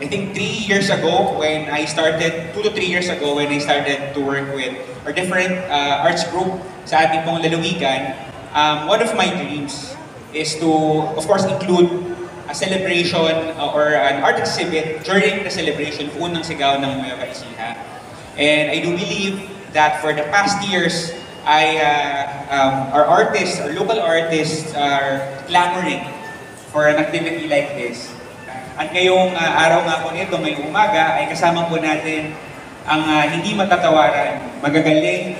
I think 3 years ago when I started, 2 to 3 years ago when I started to work with our different arts group sa ating pong lalawigan, one of my dreams is to, of course, include a celebration or an art exhibit during the celebration of Unang Sigaw ng Nueva Ecija. And I do believe that for the past years, our artists, our local artists are clamoring for an activity like this. At ngayong araw nga po nito, ngayong umaga, ay kasama po natin ang hindi matatawaran, magagaling,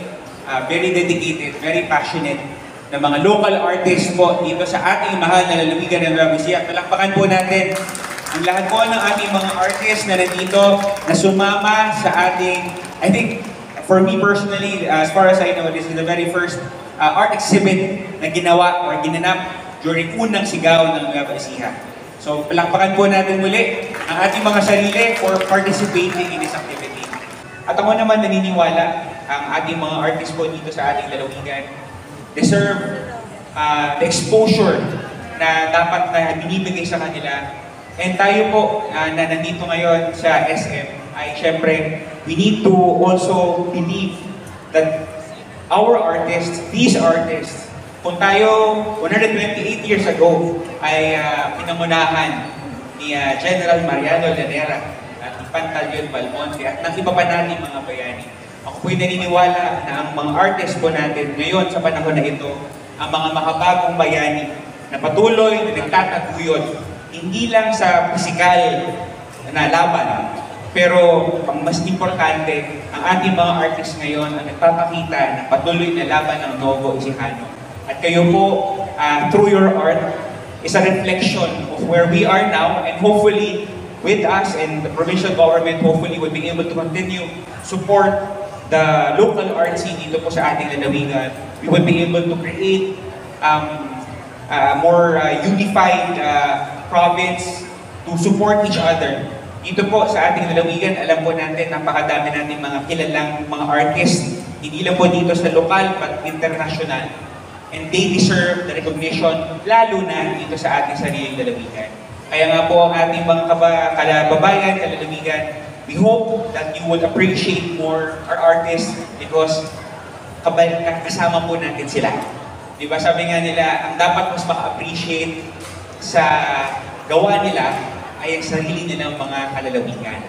very dedicated, very passionate na mga local artists po dito sa ating mahal na lalawigan ng Nueva Ecija. Palakpakan po natin ang lahat po ng ating mga artists na nandito na sumama sa ating, I think, for me personally, as far as I know, this is the very first art exhibit na ginawa or ginanap during Unang Sigaw ng Nueva Ecija. So, palakpakan po natin muli ang ating mga sarili for participating in this activity. At ako naman naniniwala ang ating mga artists po dito sa ating lalawigan deserve the exposure na dapat na binibigay sa kanila. And tayo po na nandito ngayon sa SM ay syempre, we need to also believe that our artists, these artists, kung tayo 128 years ago ay pinangunahan ni General Mariano Llanera at ni Pantaleon Balmonte at ng iba pa natin mga bayani, ako po'y naniniwala na ang mga artists po natin ngayon sa panahon na ito, ang mga makabagong bayani na patuloy na nagtataguyod, hindi lang sa pisikal na laban, pero ang mas importante, ang ating mga artists ngayon ang nagpapakita na patuloy na laban ng Novo Ecijano. At kayo po, through your art, is a reflection of where we are now, and hopefully, with us and the provincial government, hopefully we'll be able to continue support the local art scene dito po sa ating lalawigan. We will be able to create a more unified province to support each other. Dito po sa ating lalawigan, alam po natin, napakadami natin mga kilalang mga artists, hindi lang po dito sa lokal, but international. And they deserve the recognition, lalo na dito sa ating sariling lalawigan. Kaya nga po ang ating mga kababayan, kalalawigan, we hope that you would appreciate more our artists because kasama po natin sila. Diba sabi nga nila, ang dapat mas maka-appreciate sa gawa nila ay ang sarili nilang mga kalalawigan.